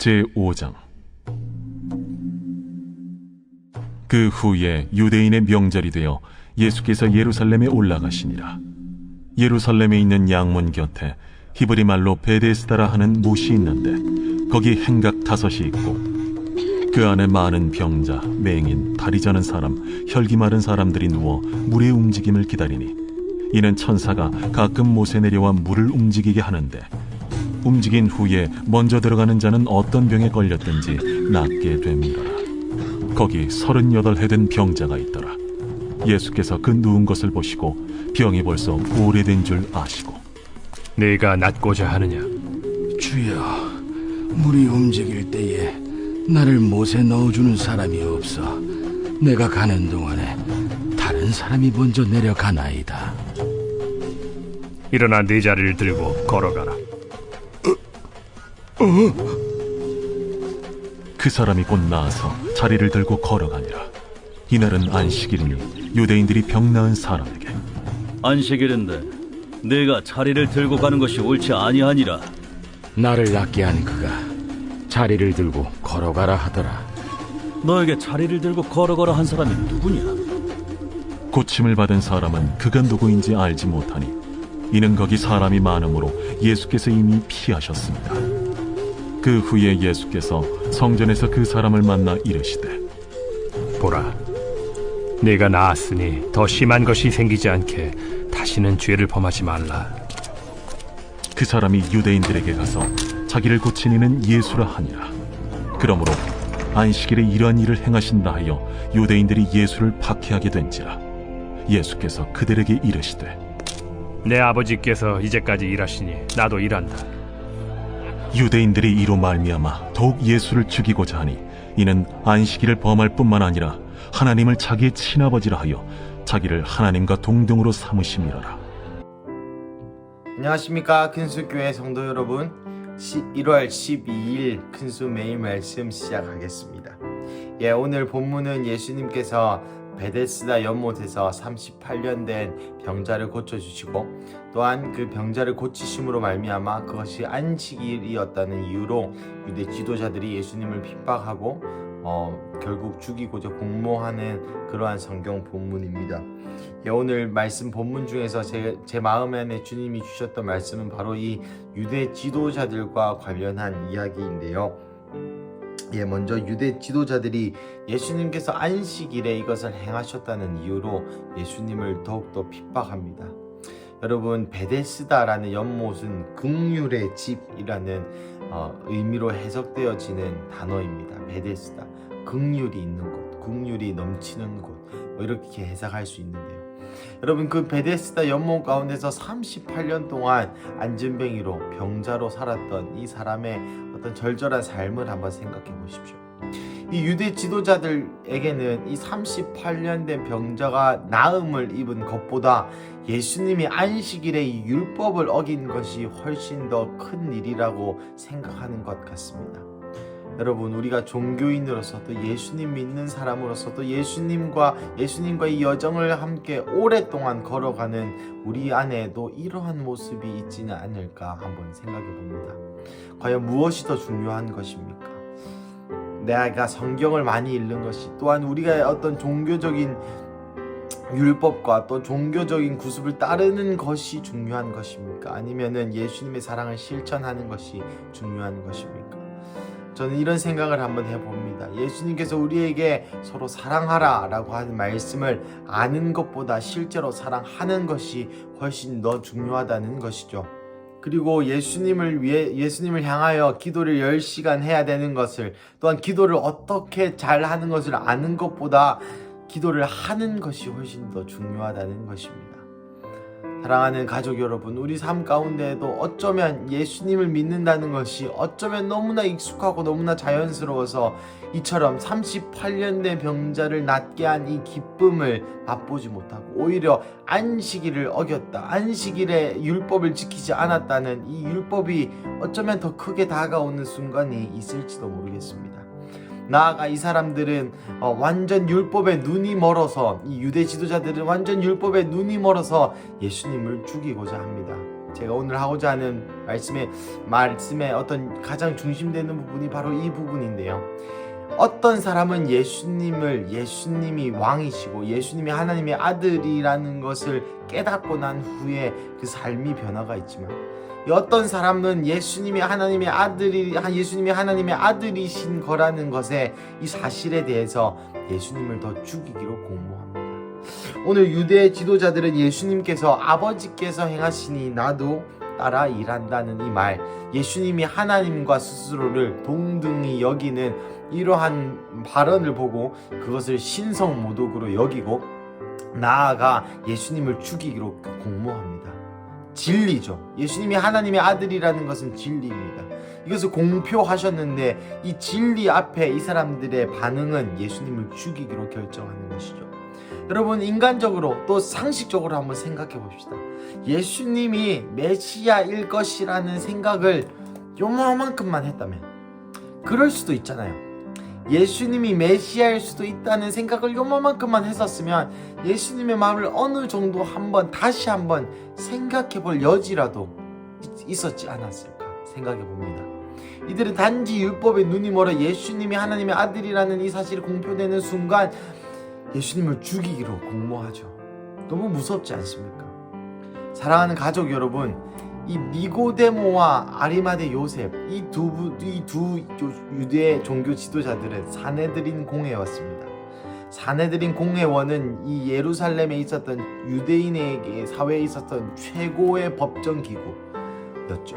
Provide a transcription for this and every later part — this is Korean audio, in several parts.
제5장. 그 후에 유대인의 명절이 되어 예수께서 예루살렘에 올라가시니라. 예루살렘에 있는 양문 곁에 히브리 말로 베데스다라 하는 못이 있는데 거기 행각 5이 있고 그 안에 많은 병자, 맹인, 다리 저는 사람, 혈기 마른 사람들이 누워 물의 움직임을 기다리니 이는 천사가 가끔 못에 내려와 물을 움직이게 하는데 움직인 후에 먼저 들어가는 자는 어떤 병에 걸렸든지 낫게 됨이라. 거기 38해 된 병자가 있더라. 예수께서 그 누운 것을 보시고 병이 벌써 오래된 줄 아시고 네가 낫고자 하느냐? 주여, 물이 움직일 때에 나를 못에 넣어주는 사람이 없어 내가 가는 동안에 다른 사람이 먼저 내려가나이다. 일어나 네 자리를 들고 걸어가라. 그 사람이 곧 나아서 자리를 들고 걸어가니라. 이날은 안식일이니 유대인들이 병 나은 사람에게 안식일인데 네가 자리를 들고 가는 것이 옳지 아니하니라. 나를 낫게 한 그가 자리를 들고 걸어가라 하더라. 너에게 자리를 들고 걸어가라 한 사람이 누구냐? 고침을 받은 사람은 그가 누구인지 알지 못하니 이는 거기 사람이 많으므로 예수께서 이미 피하셨습니다. 그 후에 예수께서 성전에서 그 사람을 만나 이르시되 보라, 네가 나았으니 더 심한 것이 생기지 않게 다시는 죄를 범하지 말라. 그 사람이 유대인들에게 가서 자기를 고친 이는 예수라 하니라. 그러므로 안식일에 이러한 일을 행하신다 하여 유대인들이 예수를 박해하게 된지라. 예수께서 그들에게 이르시되 내 아버지께서 이제까지 일하시니 나도 일한다. 유대인들이 이로 말미암아 더욱 예수를 죽이고자 하니 이는 안식일을 범할 뿐만 아니라 하나님을 자기의 친아버지라 하여 자기를 하나님과 동등으로 삼으심이로라. 안녕하십니까, 큰수교회 성도 여러분. 1월 12일 큰수 메인 말씀 시작하겠습니다. 오늘 본문은 예수님께서 베데스다 연못에서 38년 된 병자를 고쳐주시고 또한 그 병자를 고치심으로 말미암아 그것이 안식일이었다는 이유로 유대 지도자들이 예수님을 핍박하고 결국 죽이고자 공모하는 그러한 성경 본문입니다. 오늘 말씀 본문 중에서 제 마음 안에 주님이 주셨던 말씀은 바로 이 유대 지도자들과 관련한 이야기인데요. 먼저 유대 지도자들이 예수님께서 안식일에 이것을 행하셨다는 이유로 예수님을 더욱더 핍박합니다. 여러분, 베데스다라는 연못은 긍휼의 집이라는 의미로 해석되어지는 단어입니다. 베데스다, 긍휼이 있는 곳, 긍휼이 넘치는 곳, 이렇게 해석할 수 있는데요. 여러분, 그 베데스다 연못 가운데서 38년 동안 안전뱅이로 병자로 살았던 이 사람의 어떤 절절한 삶을 한번 생각해 보십시오. 이 유대 지도자들에게는 이 38년 된 병자가 나음을 입은 것보다 예수님이 안식일에 이 율법을 어긴 것이 훨씬 더 큰 일이라고 생각하는 것 같습니다. 여러분, 우리가 종교인으로서 또 예수님 믿는 사람으로서 또 예수님과 이 여정을 함께 오랫동안 걸어가는 우리 안에도 이러한 모습이 있지는 않을까 한번 생각해 봅니다. 과연 무엇이 더 중요한 것입니까? 내가 성경을 많이 읽는 것이, 또한 우리가 어떤 종교적인 율법과 또 종교적인 구습을 따르는 것이 중요한 것입니까? 아니면은 예수님의 사랑을 실천하는 것이 중요한 것입니까? 저는 이런 생각을 한번 해봅니다. 예수님께서 우리에게 서로 사랑하라 라고 하는 말씀을 아는 것보다 실제로 사랑하는 것이 훨씬 더 중요하다는 것이죠. 그리고 예수님을 향하여 기도를 10시간 해야 되는 것을, 또한 기도를 어떻게 잘 하는 것을 아는 것보다 기도를 하는 것이 훨씬 더 중요하다는 것입니다. 사랑하는 가족 여러분, 우리 삶 가운데에도 어쩌면 예수님을 믿는다는 것이 어쩌면 너무나 익숙하고 너무나 자연스러워서 이처럼 38년 된 병자를 낫게 한 이 기쁨을 맛보지 못하고 오히려 안식일을 어겼다, 안식일의 율법을 지키지 않았다는 이 율법이 어쩌면 더 크게 다가오는 순간이 있을지도 모르겠습니다. 나아가 이 사람들은 완전 율법에 눈이 멀어서, 이 유대 지도자들은 완전 율법에 눈이 멀어서 예수님을 죽이고자 합니다. 제가 오늘 하고자 하는 말씀의 어떤 가장 중심되는 부분이 바로 이 부분인데요. 어떤 사람은 예수님이 왕이시고 예수님이 하나님의 아들이라는 것을 깨닫고 난 후에 그 삶이 변화가 있지만, 어떤 사람은 예수님이 하나님의 아들이신 거라는 것에 이 사실에 대해서 예수님을 더 죽이기로 공모합니다. 오늘 유대 지도자들은 예수님께서 아버지께서 행하시니 나도 따라 일한다는 이 말, 예수님이 하나님과 스스로를 동등히 여기는 이러한 발언을 보고 그것을 신성모독으로 여기고 나아가 예수님을 죽이기로 공모합니다. 진리죠. 예수님이 하나님의 아들이라는 것은 진리입니다. 이것을 공표하셨는데 이 진리 앞에 이 사람들의 반응은 예수님을 죽이기로 결정하는 것이죠. 여러분, 인간적으로 또 상식적으로 한번 생각해 봅시다. 예수님이 메시아일 것이라는 생각을 요만큼만 했다면, 그럴 수도 있잖아요. 예수님이 메시아일 수도 있다는 생각을 요만큼만 했었으면 예수님의 마음을 어느 정도 다시 한번 생각해 볼 여지라도 있었지 않았을까 생각해 봅니다. 이들은 단지 율법에 눈이 멀어 예수님이 하나님의 아들이라는 이 사실이 공표되는 순간 예수님을 죽이기로 공모하죠. 너무 무섭지 않습니까? 사랑하는 가족 여러분, 이 니고데모와 아리마대 요셉, 이 두 유대 종교 지도자들은 사내들인 공회였습니다. 사내들인 공회원은 이 예루살렘에 있었던 유대인에게 사회에 있었던 최고의 법정 기구였죠.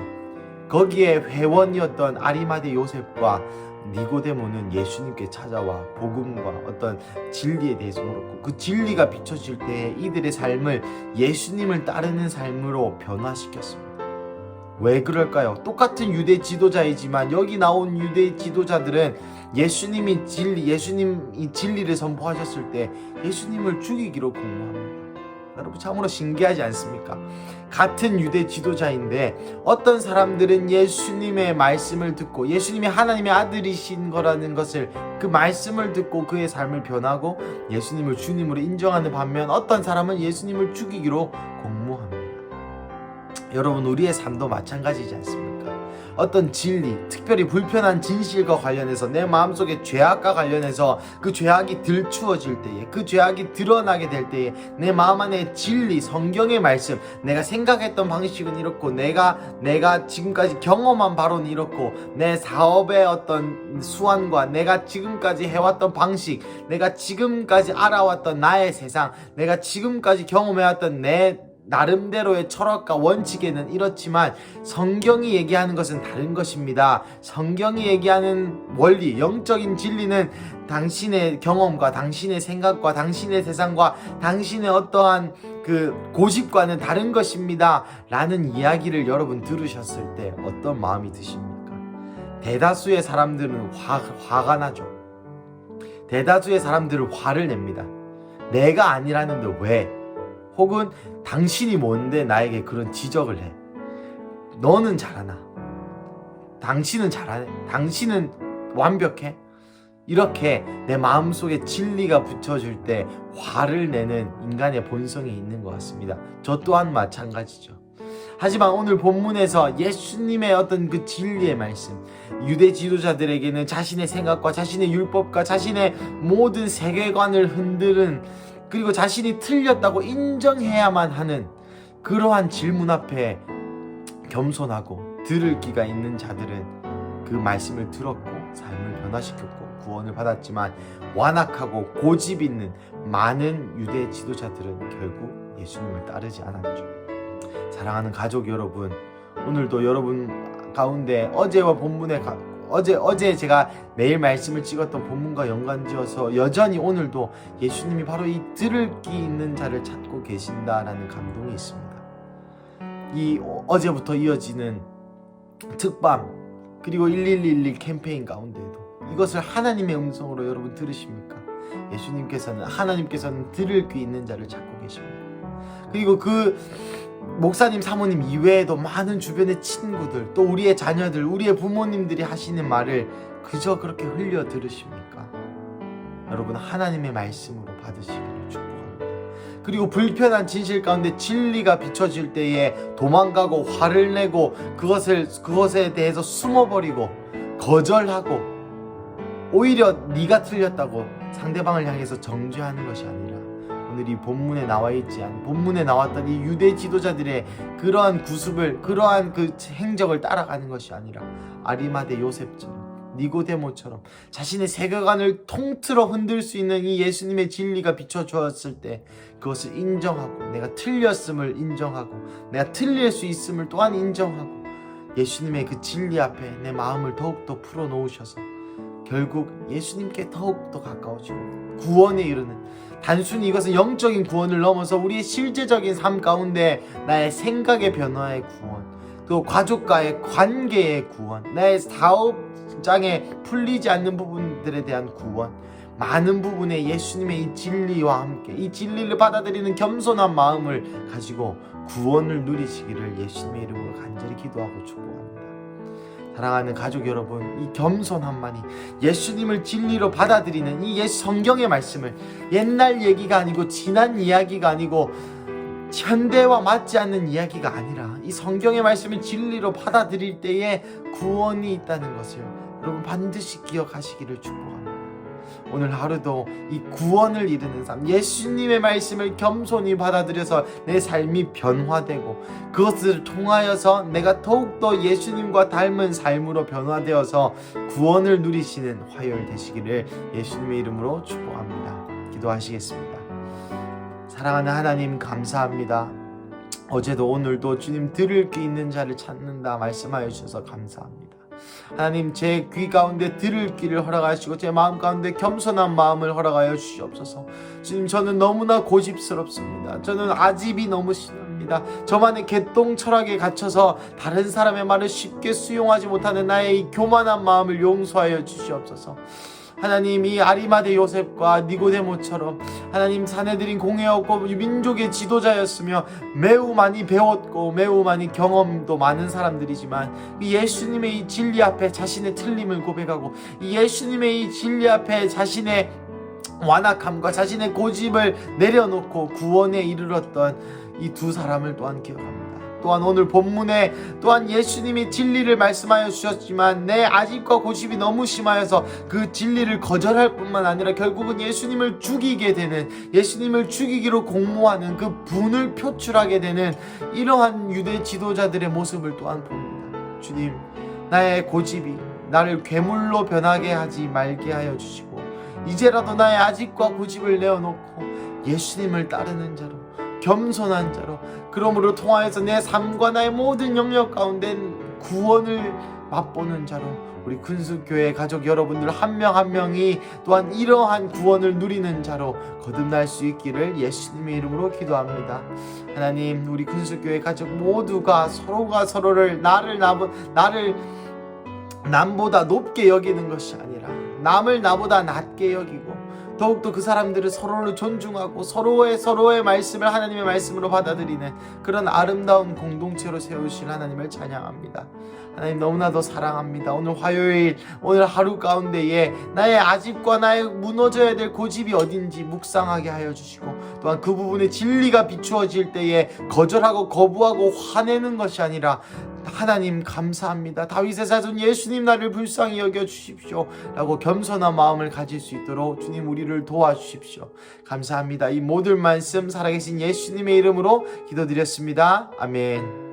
거기에 회원이었던 아리마대 요셉과 니고데모는 예수님께 찾아와 복음과 어떤 진리에 대해서 물었고, 그 진리가 비춰질 때 이들의 삶을 예수님을 따르는 삶으로 변화시켰습니다. 왜 그럴까요? 똑같은 유대 지도자이지만 여기 나온 유대 지도자들은 예수님이 진리를 선포하셨을 때 예수님을 죽이기로 공모합니다. 여러분, 참으로 신기하지 않습니까? 같은 유대 지도자인데 어떤 사람들은 예수님의 말씀을 듣고 예수님이 하나님의 아들이신 거라는 것을, 그 말씀을 듣고 그의 삶을 변하고 예수님을 주님으로 인정하는 반면, 어떤 사람은 예수님을 죽이기로 공모합니다. 여러분, 우리의 삶도 마찬가지지 않습니까? 어떤 진리, 특별히 불편한 진실과 관련해서 내 마음속에 죄악과 관련해서 그 죄악이 들추어질 때에, 그 죄악이 드러나게 될 때에 내 마음 안에 진리, 성경의 말씀, 내가 생각했던 방식은 이렇고 내가 지금까지 경험한 바로는 이렇고 내 사업의 어떤 수완과 내가 지금까지 해왔던 방식, 내가 지금까지 알아왔던 나의 세상, 내가 지금까지 경험해왔던 내 나름대로의 철학과 원칙에는 이렇지만 성경이 얘기하는 것은 다른 것입니다. 성경이 얘기하는 원리, 영적인 진리는 당신의 경험과 당신의 생각과 당신의 세상과 당신의 어떠한 그 고집과는 다른 것입니다 라는 이야기를 여러분 들으셨을 때 어떤 마음이 드십니까? 대다수의 사람들은 화가 나죠. 대다수의 사람들은 화를 냅니다. 내가 아니라는데 왜? 혹은 당신이 뭔데 나에게 그런 지적을 해? 너는 잘하나? 당신은 잘하네? 당신은 완벽해? 이렇게 내 마음속에 진리가 붙여질 때 화를 내는 인간의 본성이 있는 것 같습니다. 저 또한 마찬가지죠. 하지만 오늘 본문에서 예수님의 어떤 그 진리의 말씀, 유대 지도자들에게는 자신의 생각과 자신의 율법과 자신의 모든 세계관을 흔드는, 그리고 자신이 틀렸다고 인정해야만 하는 그러한 질문 앞에 겸손하고 들을 기가 있는 자들은 그 말씀을 들었고 삶을 변화시켰고 구원을 받았지만, 완악하고 고집 있는 많은 유대 지도자들은 결국 예수님을 따르지 않았죠. 사랑하는 가족 여러분, 오늘도 여러분 가운데 어제와 본문에 어제 제가 매일 말씀을 찍었던 본문과 연관지어서 여전히 오늘도 예수님이 바로 이 들을 귀 있는 자를 찾고 계신다라는 감동이 있습니다. 이 어제부터 이어지는 특밤 그리고 1111 캠페인 가운데에도 이것을 하나님의 음성으로 여러분 들으십니까? 하나님께서는 들을 귀 있는 자를 찾고 계십니다. 그리고 그 목사님, 사모님 이외에도 많은 주변의 친구들, 또 우리의 자녀들, 우리의 부모님들이 하시는 말을 그저 그렇게 흘려 들으십니까? 여러분, 하나님의 말씀으로 받으시기를 축복합니다. 그리고 불편한 진실 가운데 진리가 비춰질 때에 도망가고 화를 내고 그것에 대해서 숨어버리고 거절하고 오히려 네가 틀렸다고 상대방을 향해서 정죄하는 것이 아니라 오늘 이 본문에 본문에 나왔던 이 유대 지도자들의 그러한 구습을, 그러한 그 행적을 따라가는 것이 아니라 아리마대 요셉처럼, 니고데모처럼 자신의 세계관을 통틀어 흔들 수 있는 이 예수님의 진리가 비춰주었을 때 그것을 인정하고, 내가 틀렸음을 인정하고, 내가 틀릴 수 있음을 또한 인정하고, 예수님의 그 진리 앞에 내 마음을 더욱더 풀어놓으셔서 결국 예수님께 더욱더 가까워지고 구원에 이르는, 단순히 이것은 영적인 구원을 넘어서 우리의 실제적인 삶 가운데 나의 생각의 변화의 구원, 또 가족과의 관계의 구원, 나의 사업장에 풀리지 않는 부분들에 대한 구원, 많은 부분에 예수님의 이 진리와 함께 이 진리를 받아들이는 겸손한 마음을 가지고 구원을 누리시기를 예수님의 이름으로 간절히 기도하고 축복합니다. 사랑하는 가족 여러분, 이 겸손함만이 예수님을 진리로 받아들이는 이 성경의 말씀을, 옛날 얘기가 아니고 지난 이야기가 아니고 현대와 맞지 않는 이야기가 아니라 이 성경의 말씀을 진리로 받아들일 때에 구원이 있다는 것을 여러분 반드시 기억하시기를 축복합니다. 오늘 하루도 이 구원을 이루는 삶, 예수님의 말씀을 겸손히 받아들여서 내 삶이 변화되고 그것을 통하여서 내가 더욱더 예수님과 닮은 삶으로 변화되어서 구원을 누리시는 화요일 되시기를 예수님의 이름으로 축복합니다. 기도하시겠습니다. 사랑하는 하나님, 감사합니다. 어제도 오늘도 주님 들을 귀 있는 자를 찾는다 말씀하여 주셔서 감사합니다. 하나님, 제 귀 가운데 들을 귀를 허락하시고 제 마음 가운데 겸손한 마음을 허락하여 주시옵소서. 주님, 저는 너무나 고집스럽습니다. 저는 아집이 너무 심합니다. 저만의 개똥 철학에 갇혀서 다른 사람의 말을 쉽게 수용하지 못하는 나의 이 교만한 마음을 용서하여 주시옵소서. 하나님, 이 아리마대 요셉과 니고데모처럼 하나님 사내들인 공회였고 민족의 지도자였으며 매우 많이 배웠고 매우 많이 경험도 많은 사람들이지만 이 예수님의 이 진리 앞에 자신의 틀림을 고백하고 이 예수님의 이 진리 앞에 자신의 완악함과 자신의 고집을 내려놓고 구원에 이르렀던 이 두 사람을 또한 기억합니다. 또한 오늘 본문에 또한 예수님이 진리를 말씀하여 주셨지만 내 아집과 고집이 너무 심하여서 그 진리를 거절할 뿐만 아니라 결국은 예수님을 죽이게 되는, 예수님을 죽이기로 공모하는 그 분을 표출하게 되는 이러한 유대 지도자들의 모습을 또한 봅니다. 주님, 나의 고집이 나를 괴물로 변하게 하지 말게 하여 주시고 이제라도 나의 아집과 고집을 내어놓고 예수님을 따르는 자로, 겸손한 자로, 그러므로 통하여서 내 삶과 나의 모든 영역 가운데 구원을 맛보는 자로 우리 근수교회 가족 여러분들 한 명 한 명이 또한 이러한 구원을 누리는 자로 거듭날 수 있기를 예수님의 이름으로 기도합니다. 하나님, 우리 근수교회 가족 모두가 서로가 서로를 남보다 높게 여기는 것이 아니라 남을 나보다 낮게 여기고 더욱더 그 사람들을 서로를 존중하고 서로의 말씀을 하나님의 말씀으로 받아들이는 그런 아름다운 공동체로 세우실 하나님을 찬양합니다. 하나님, 너무나도 사랑합니다. 오늘 화요일, 오늘 하루 가운데에 나의 아집과 나의 무너져야 될 고집이 어딘지 묵상하게 하여 주시고 또한 그 부분에 진리가 비추어질 때에 거절하고 거부하고 화내는 것이 아니라 하나님 감사합니다. 다윗의 자손 예수님 나를 불쌍히 여겨 주십시오 라고 겸손한 마음을 가질 수 있도록 주님 우리를 도와주십시오. 감사합니다. 이 모든 말씀 살아계신 예수님의 이름으로 기도드렸습니다. 아멘.